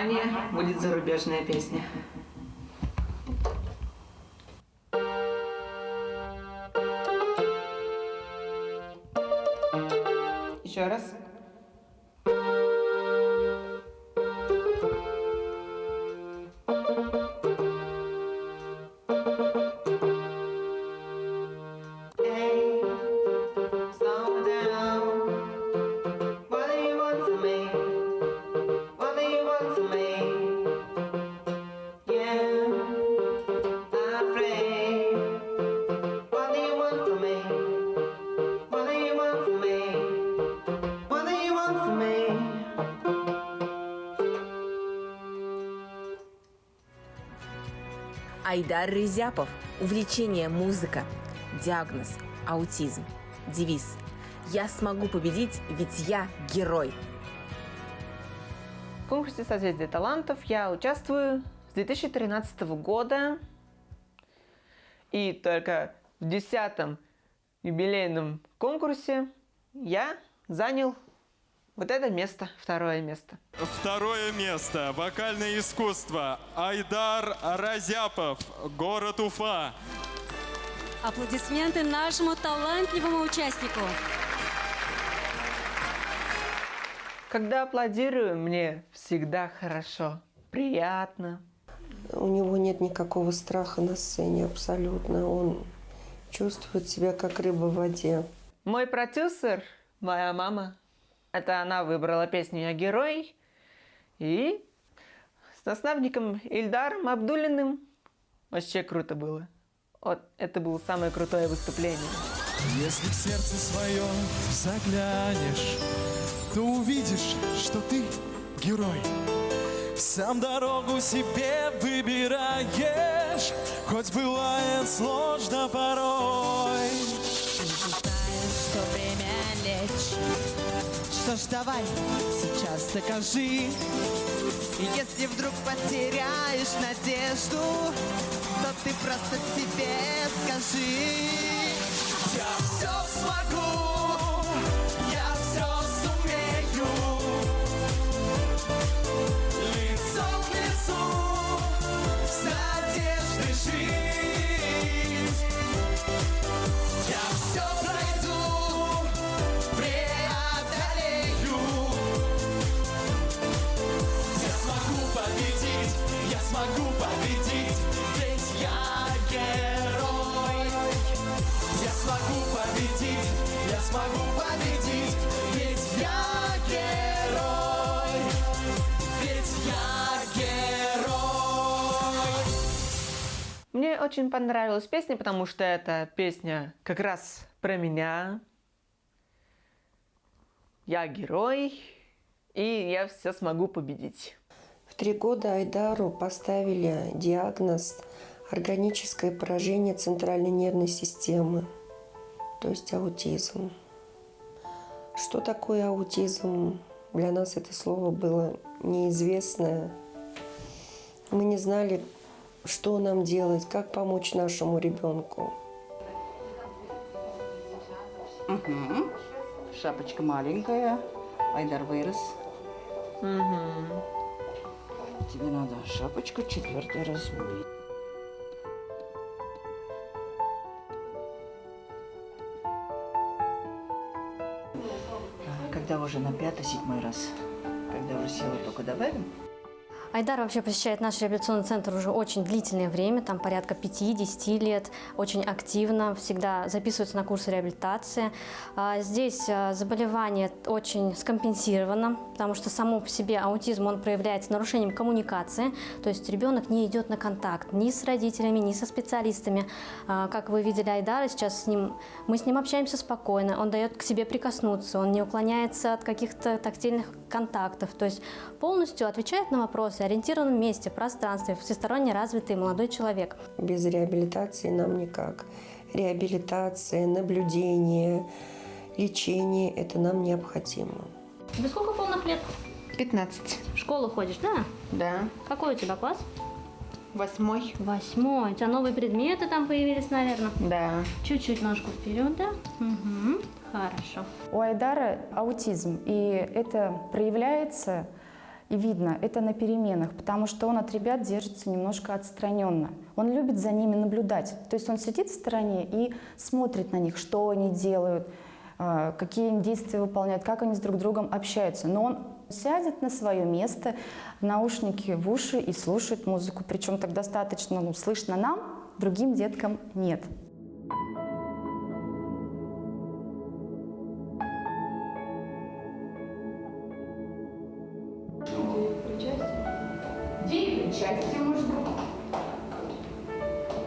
внимание, будет зарубежная песня. Еще раз. Айдар Рязяпов. Увлечение музыка. Диагноз аутизм. Девиз: я смогу победить, ведь я герой. В конкурсе «Созвездие талантов» я участвую с 2013 года. И только в 10-м юбилейном конкурсе я занял вот это место, второе место. Второе место. Вокальное искусство. Айдар Рязяпов, город Уфа. Аплодисменты нашему талантливому участнику. Когда аплодирую, мне всегда хорошо, приятно. У него нет никакого страха на сцене абсолютно. Он чувствует себя как рыба в воде. Мой продюсер, моя мама, это она выбрала песню «Я герой». И с наставником Ильдаром Абдуллиным вообще круто было. Вот это было самое крутое выступление. Если в сердце свое заглянешь, то увидишь, что ты герой. Сам дорогу себе выбираешь, хоть бывает сложно порой. Знаешь, что время лечит. Что ж, давай, сейчас докажи. И если вдруг потеряешь надежду, то ты просто себе скажи: я все смогу, я все сумею. Лицом к лицу с надеждой жить. Я все пройду, преодолею. Я смогу победить, я смогу победить, ведь я герой. Я смогу победить, я смогу победить, ведь я герой. Ведь я герой. Мне очень понравилась песня, потому что эта песня как раз про меня. Я герой, и я все смогу победить. В 3 года Айдару поставили диагноз органическое поражение центральной нервной системы, то есть аутизм. Что такое аутизм? Для нас это слово было неизвестное. Мы не знали, что нам делать, как помочь нашему ребенку. Угу. Шапочка маленькая. Айдар вырос. Угу. Тебе надо шапочку 4 размер. Когда уже на 5-7 раз, когда уже силы только добавим. Айдар вообще посещает наш реабилитационный центр уже очень длительное время, там порядка 5-10 лет, очень активно, всегда записывается на курсы реабилитации. Здесь заболевание очень скомпенсировано, потому что само по себе аутизм, он проявляется нарушением коммуникации, то есть ребенок не идет на контакт ни с родителями, ни со специалистами. Как вы видели Айдара, сейчас мы с ним общаемся спокойно, он дает к себе прикоснуться, он не уклоняется от каких-то тактильных контактов, то есть полностью отвечает на вопросы, ориентирован в месте, в пространстве, всесторонне развитый молодой человек. Без реабилитации нам никак. Реабилитация, наблюдение, лечение – это нам необходимо. Тебе сколько полных лет? 15. В школу ходишь, да? Да. Какой у тебя класс? 8. 8. У тебя новые предметы там появились, наверное? Да. Чуть-чуть ножку вперед, да? Угу. Хорошо. У Айдара аутизм, и это проявляется И видно, это на переменах, потому что он от ребят держится немножко отстраненно. Он любит за ними наблюдать. То есть он сидит в стороне и смотрит на них, что они делают, какие они действия выполняют, как они с друг другом общаются. Но он сядет на свое место, наушники в уши и слушает музыку. Причем так достаточно слышно нам, другим деткам нет. Причастие может быть.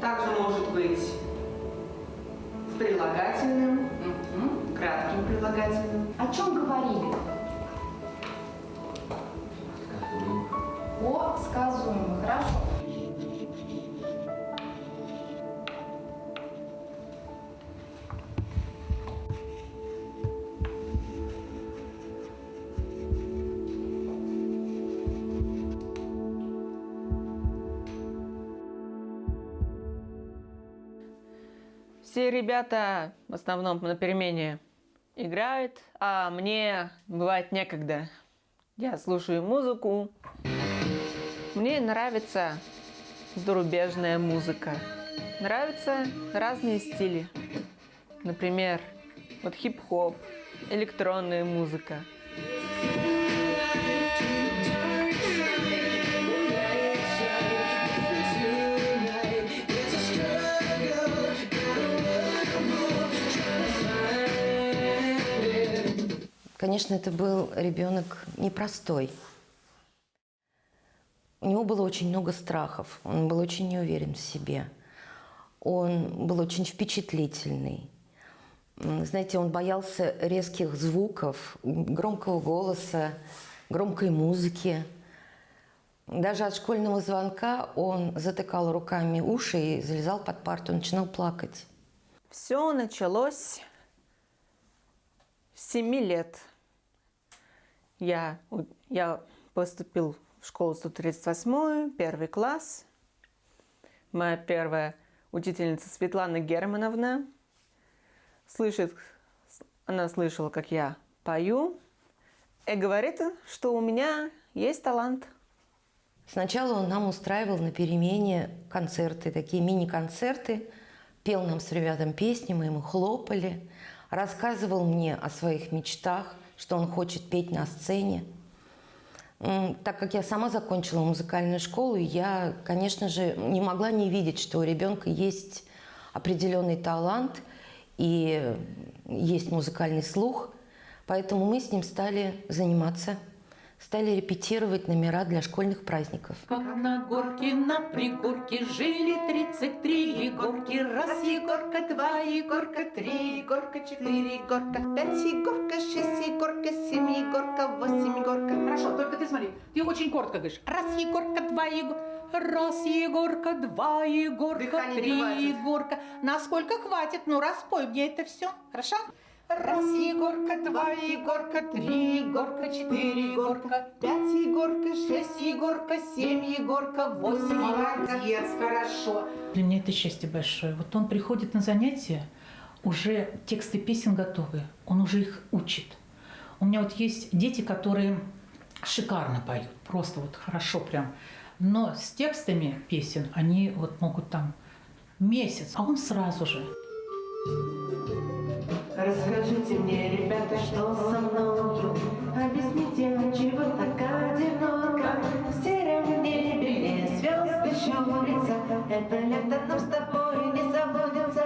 Также может быть с прилагательным, кратким прилагательным. О чем говорили? О сказуемом. Хорошо. Все ребята в основном на перемене играют, а мне бывает некогда. Я слушаю музыку. Мне нравится зарубежная музыка. Нравятся разные стили. Например, вот хип-хоп, электронная музыка. Конечно, это был ребенок непростой. У него было очень много страхов, он был очень неуверен в себе, он был очень впечатлительный. Знаете, он боялся резких звуков, громкого голоса, громкой музыки. Даже от школьного звонка он затыкал руками уши и залезал под парту, начинал плакать. Все началось с 7 лет. Я поступил в школу 138, 1 класс. Моя первая учительница Светлана Германовна она слышала, как я пою, и говорит, что у меня есть талант. Сначала он нам устраивал на перемене концерты, такие мини-концерты, пел нам с ребятами песни, мы ему хлопали, рассказывал мне о своих мечтах, что он хочет петь на сцене. Так как я сама закончила музыкальную школу, я, конечно же, не могла не видеть, что у ребенка есть определенный талант и есть музыкальный слух. Поэтому мы с ним стали заниматься, стали репетировать номера для школьных праздников. Как на горке, на пригорке жили 33 Егорки. Раз Егорка, два Егорка, три Егорка, 4 Егорка, 5 Егорка, 6 Егорка, 7 Егорка, 8 Егорка. Хорошо, только ты смотри, ты очень коротко говоришь. Раз Егорка, два Егорка, раз Егорка, два Егорка, 3 Егорка. Насколько хватит? Ну, распой мне это все, хорошо? Раз Егорка, два Егорка, 3 Егорка, 4 Егорка, 5 Егорка, 6 Егорка, 7 Егорка, 8 Молодец, хорошо. Для меня это счастье большое. Вот он приходит на занятия, уже тексты песен готовы, он уже их учит. У меня вот есть дети, которые шикарно поют, просто вот хорошо прям. Но с текстами песен они вот могут там месяц, а он сразу же. Расскажите мне, ребята, что со мною? Объясните, отчего так одиноко? В сером небе звезды щурятся. Это лето нам с тобой не забудется.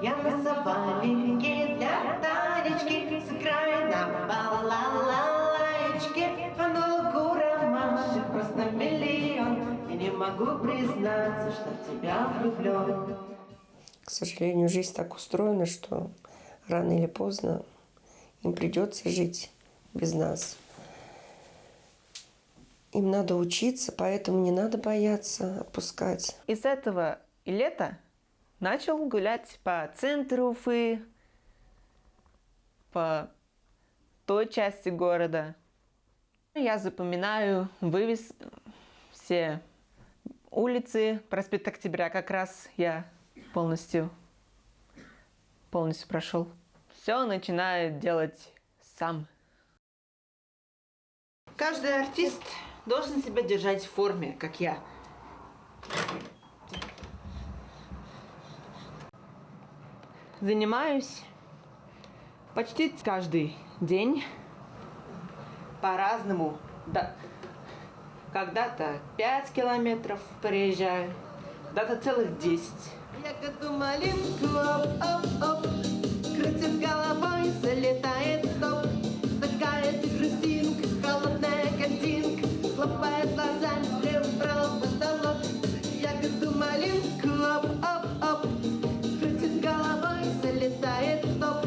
Я на савалинке для Танечки, сыграй нам балалайчки. А на лугу ромашек просто миллион. И не могу признаться, что в тебя влюблен. К сожалению, жизнь так устроена, что рано или поздно им придется жить без нас. Им надо учиться, поэтому не надо бояться отпускать. И с этого лета начал гулять по центру Уфы, по той части города. Я запоминаю все улицы, проспект Октября, как раз я полностью прошел. Все начинает делать сам. Каждый артист должен себя держать в форме, как я. Занимаюсь почти каждый день по-разному. Да. Когда-то 5 километров проезжаю, когда-то целых 10. Ягоду малинку, оп-оп-оп, крутит головой, залетает топ. Такая ты грустинка, холодная картинка, хлопает глазами, прибрал потолок. Ягоду малинку, оп-оп-оп, крутит головой, залетает топ.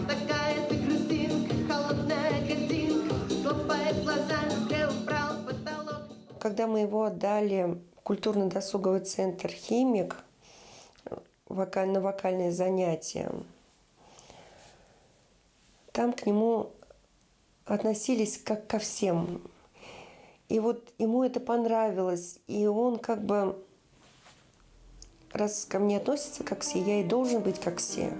Такая ты грустинка, холодная картинка, хлопает глазами, прибрал потолок. Когда мы его отдали в культурно-досуговый центр «Химик» на вокальные занятия, там к нему относились как ко всем. И вот ему это понравилось. И он как бы, раз ко мне относится как все, я и должен быть как все.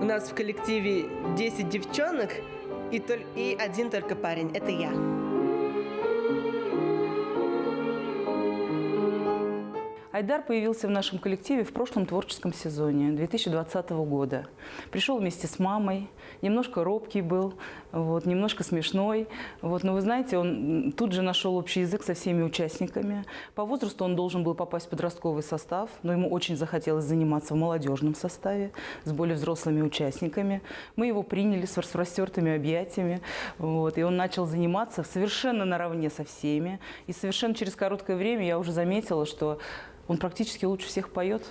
У нас в коллективе 10 девчонок и один только парень. Это я. Айдар появился в нашем коллективе в прошлом творческом сезоне 2020 года. Пришел вместе с мамой, немножко робкий был, немножко смешной. Но вы знаете, он тут же нашел общий язык со всеми участниками. По возрасту он должен был попасть в подростковый состав, но ему очень захотелось заниматься в молодежном составе с более взрослыми участниками. Мы его приняли с распростертыми объятиями, и он начал заниматься совершенно наравне со всеми. И совершенно через короткое время я уже заметила, что он практически лучше всех поет.